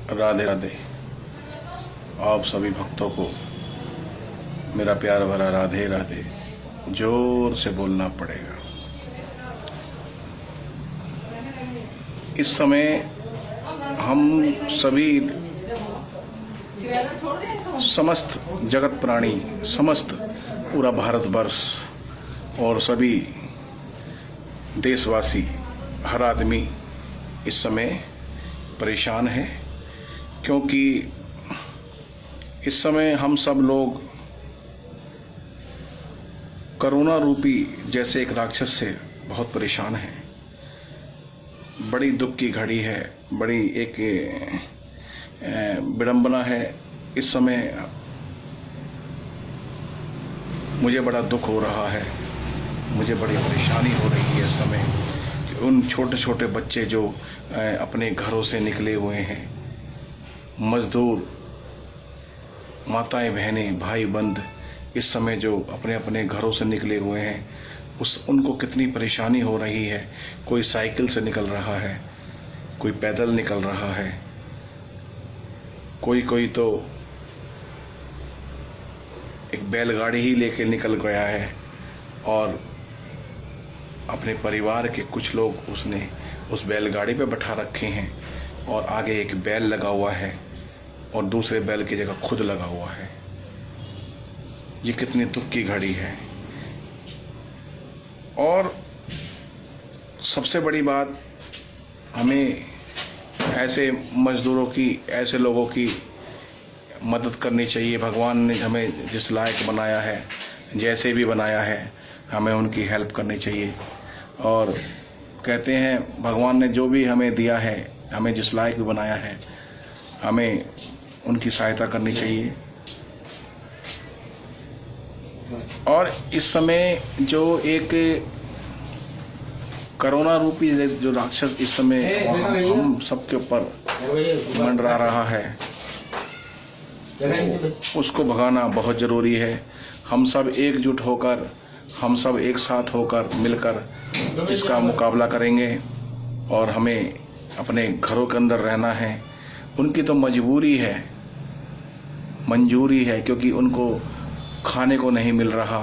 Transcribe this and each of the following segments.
राधे राधे। आप सभी भक्तों को मेरा प्यार भरा राधे राधे। जोर से बोलना पड़ेगा। इस समय हम सभी समस्त जगत प्राणी, समस्त पूरा भारतवर्ष और सभी देशवासी, हर आदमी इस समय परेशान है, क्योंकि इस समय हम सब लोग कोरोना रूपी जैसे एक राक्षस से बहुत परेशान हैं। बड़ी दुख की घड़ी है, बड़ी एक विडंबना है। इस समय मुझे बड़ा दुख हो रहा है, मुझे बड़ी परेशानी हो रही है इस समय कि उन छोटे छोटे बच्चे जो अपने घरों से निकले हुए हैं, मजदूर, माताएं बहनें, भाई बंद, इस समय जो अपने अपने घरों से निकले हुए हैं, उनको कितनी परेशानी हो रही है। कोई साइकिल से निकल रहा है, कोई पैदल निकल रहा है, कोई तो एक बैलगाड़ी ही लेके निकल गया है और अपने परिवार के कुछ लोग उसने उस बैलगाड़ी पे बैठा रखे हैं और आगे एक बैल लगा हुआ है और दूसरे बैल की जगह खुद लगा हुआ है। ये कितनी दुख की घड़ी है। और सबसे बड़ी बात, हमें ऐसे मजदूरों की, ऐसे लोगों की मदद करनी चाहिए। भगवान ने हमें जिस लायक बनाया है, जैसे भी बनाया है, हमें उनकी हेल्प करनी चाहिए। और कहते हैं भगवान ने जो भी हमें दिया है, हमें जिस लायक भी बनाया है, हमें उनकी सहायता करनी चाहिए। और इस समय जो एक कोरोना रूपी जो राक्षस इस समय हम सबके ऊपर मंडरा रहा है, तो उसको भगाना बहुत ज़रूरी है। हम सब एकजुट होकर, हम सब एक साथ होकर मिलकर इसका मुकाबला करेंगे और हमें अपने घरों के अंदर रहना है। उनकी तो मजबूरी है, मंजूरी है, क्योंकि उनको खाने को नहीं मिल रहा,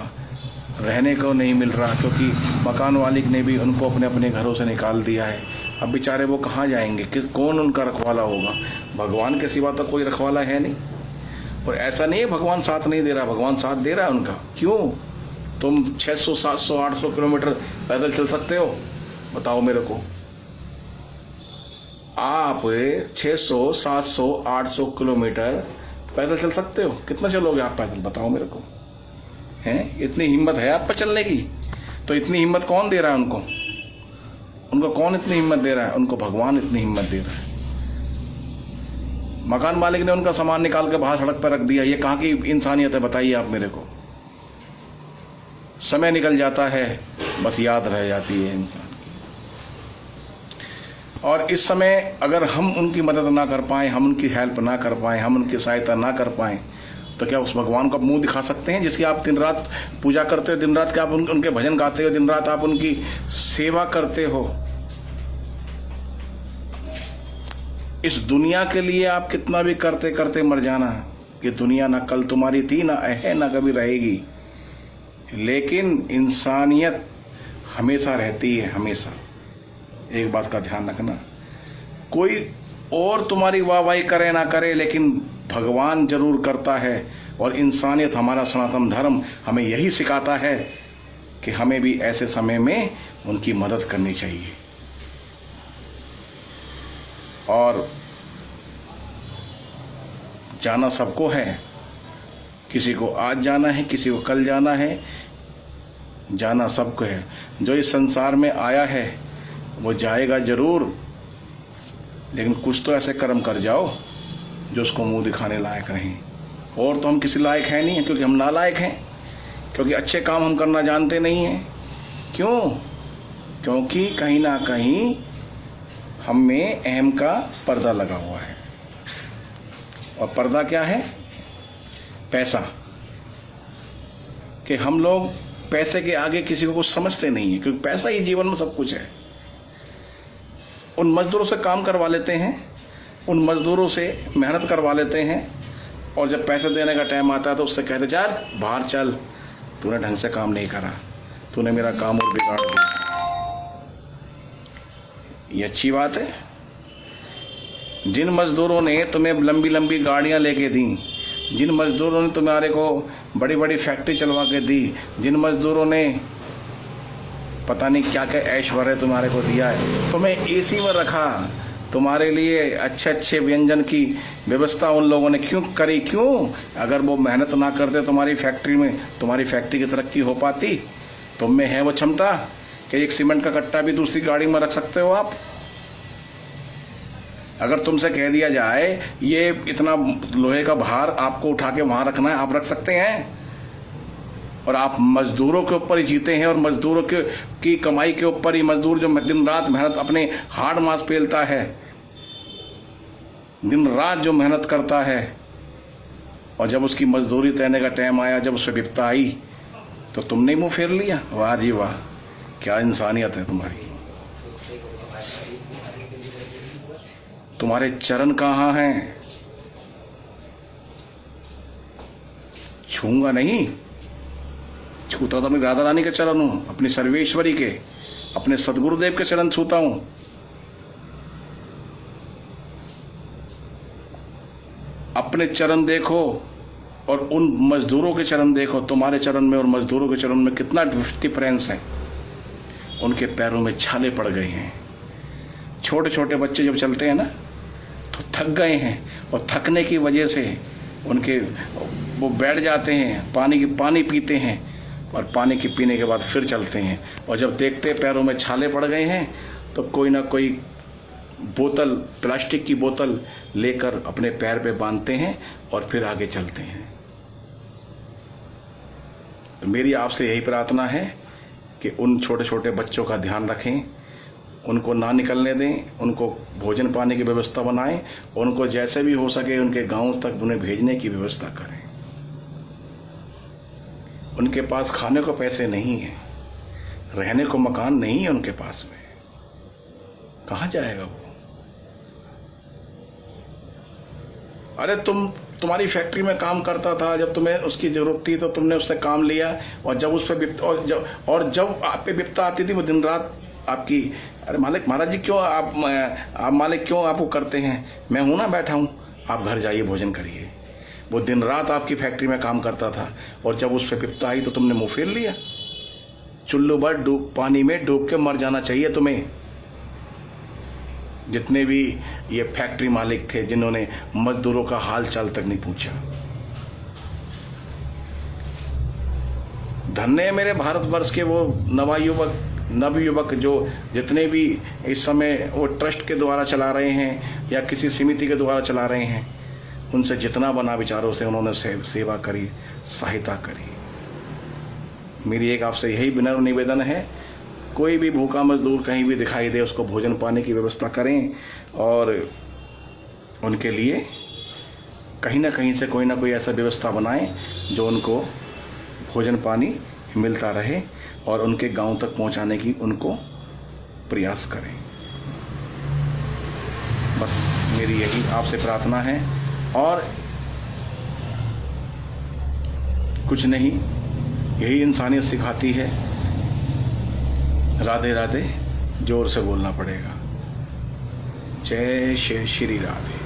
रहने को नहीं मिल रहा, क्योंकि मकान मालिक ने भी उनको अपने अपने घरों से निकाल दिया है। अब बेचारे वो कहाँ जाएंगे, कौन उनका रखवाला होगा? भगवान के सिवा तो कोई रखवाला है नहीं। और ऐसा नहीं है भगवान साथ नहीं दे रहा, भगवान साथ दे रहा है उनका। क्यों? तुम 600, 700, 800 किलोमीटर पैदल चल सकते हो? बताओ मेरे को। आप 600, 700, 800 किलोमीटर पैदल चल सकते हो? कितना चलोगे आप पैदल? बताओ मेरे को। हैं? इतनी हिम्मत है आप पर चलने की? तो इतनी हिम्मत कौन दे रहा है उनको? उनको कौन इतनी हिम्मत दे रहा है? उनको भगवान इतनी हिम्मत दे रहा है। मकान मालिक ने उनका सामान निकाल के बाहर सड़क पर रख दिया। ये कहाँ की इंसानियत है? बताइए आप मेरे को। समय निकल जाता है, बस याद रह जाती है इंसान की। और इस समय अगर हम उनकी मदद ना कर पाएं, हम उनकी हेल्प ना कर पाएं, हम उनकी सहायता ना कर पाएं, तो क्या उस भगवान को मुंह दिखा सकते हैं जिसकी आप दिन रात पूजा करते हो, दिन रात क्या आप उनके भजन गाते हो, दिन रात आप उनकी सेवा करते हो? इस दुनिया के लिए आप कितना भी करते करते मर जाना। ये दुनिया ना कल तुम्हारी थी, ना है, ना कभी रहेगी, लेकिन इंसानियत हमेशा रहती है, हमेशा। एक बात का ध्यान रखना, कोई और तुम्हारी वाहवाही करे ना करे, लेकिन भगवान जरूर करता है। और इंसानियत, हमारा सनातन धर्म हमें यही सिखाता है कि हमें भी ऐसे समय में उनकी मदद करनी चाहिए। और जाना सबको है, किसी को आज जाना है, किसी को कल जाना है, जाना सबको है। जो इस संसार में आया है वो जाएगा जरूर, लेकिन कुछ तो ऐसे कर्म कर जाओ जो उसको मुंह दिखाने लायक रहें। और तो हम किसी लायक है नहीं, क्योंकि हम नालायक हैं, क्योंकि अच्छे काम हम करना जानते नहीं हैं। क्यों? क्योंकि कहीं ना कहीं हम में अहम का पर्दा लगा हुआ है। और पर्दा क्या है? पैसा। कि हम लोग पैसे के आगे किसी को कुछ समझते नहीं है, क्योंकि पैसा ही जीवन में सब कुछ है। उन मजदूरों से काम करवा लेते हैं उन मजदूरों से मेहनत करवा लेते हैं और जब पैसे देने का टाइम आता है तो उससे कहते चल बाहर चल, तूने ढंग से काम नहीं करा, तूने मेरा काम और बिगाड़ दिया। ये अच्छी बात है? जिन मजदूरों ने तुम्हें लंबी लंबी गाड़ियां लेके दी, जिन मजदूरों ने तुम्हारे को बड़ी बड़ी फैक्ट्री चलवा के दी, जिन मजदूरों ने पता नहीं क्या क्या ऐश्वर्य तुम्हारे को दिया है, तुम्हें एसी में रखा, तुम्हारे लिए अच्छे अच्छे व्यंजन की व्यवस्था उन लोगों ने क्यों करी? क्यों? अगर वो मेहनत ना करते तुम्हारी फैक्ट्री में, तुम्हारी फैक्ट्री की तरक्की हो पाती? तुम में है वो क्षमता कि एक सीमेंट का कट्टा भी दूसरी गाड़ी में रख सकते हो आप? अगर तुमसे कह दिया जाए ये इतना लोहे का भार आपको उठा के वहां रखना है, आप रख सकते हैं? और आप मजदूरों के ऊपर ही जीते हैं और मजदूरों की कमाई के ऊपर ही, मजदूर जो दिन रात मेहनत अपने हाड़ मांस पेलता है, दिन रात जो मेहनत करता है, और जब उसकी मजदूरी देने का टाइम आया, जब उससे विपत्ता आई, तो तुमने मुंह फेर लिया। वाह जी वाह, क्या इंसानियत है तुम्हारी। तुम्हारे चरण कहाँ हैं? छूंगा नहीं, छूता तो मैं राधा रानी के चरण हूं, अपनी सर्वेश्वरी के, अपने सदगुरुदेव के चरण छूता हूं। अपने चरण देखो और उन मजदूरों के चरण देखो, तुम्हारे चरण में और मजदूरों के चरण में कितना डिफरेंस है। उनके पैरों में छाले पड़ गए हैं। छोटे छोटे बच्चे जब चलते हैं ना तो थक गए हैं, और थकने की वजह से उनके वो बैठ जाते हैं, पानी पीते हैं, और पानी के पीने के बाद फिर चलते हैं, और जब देखते पैरों में छाले पड़ गए हैं तो कोई ना कोई बोतल, प्लास्टिक की बोतल लेकर अपने पैर पे बांधते हैं और फिर आगे चलते हैं। तो मेरी आपसे यही प्रार्थना है कि उन छोटे छोटे बच्चों का ध्यान रखें, उनको ना निकलने दें, उनको भोजन पाने की व्यवस्था बनाएं, उनको जैसे भी हो सके उनके गांव तक उन्हें भेजने की व्यवस्था करें। उनके पास खाने को पैसे नहीं है, रहने को मकान नहीं है उनके पास में, कहाँ जाएगा वो? अरे तुम्हारी फैक्ट्री में काम करता था, जब तुम्हें उसकी जरूरत थी तो तुमने उससे काम लिया, और जब उस पर जब आप पे विपत्ता आती थी वो दिन रात आपकी, अरे मालिक महाराज जी क्यों आप मालिक क्यों आपको करते हैं? मैं हूं ना, बैठा हूं, आप घर जाइए भोजन करिए। वो दिन रात आपकी फैक्ट्री में काम करता था, और जब उस पर विपत्ता आई तो तुमने मुंह फेर लिया। चुल्लू भर पानी में डूब के मर जाना चाहिए तुम्हें। जितने भी ये फैक्ट्री मालिक थे जिन्होंने मजदूरों का हाल चाल तक नहीं पूछा। धन्य है मेरे भारतवर्ष के वो नवयुवक जो जितने भी इस समय वो ट्रस्ट के द्वारा चला रहे हैं या किसी समिति के द्वारा चला रहे हैं, उनसे जितना बना विचारों से उन्होंने सेवा करी, सहायता करी। मेरी एक आपसे यही विनम्र निवेदन है, कोई भी भूखा मजदूर कहीं भी दिखाई दे उसको भोजन पाने की व्यवस्था करें, और उनके लिए कहीं ना कहीं से कोई ना कोई ऐसा व्यवस्था बनाएं जो उनको भोजन पानी मिलता रहे, और उनके गांव तक पहुंचाने की उनको प्रयास करें। बस मेरी यही आपसे प्रार्थना है, और कुछ नहीं, यही इंसानियत सिखाती है। राधे राधे जोर से बोलना पड़ेगा। जय श्री राधे।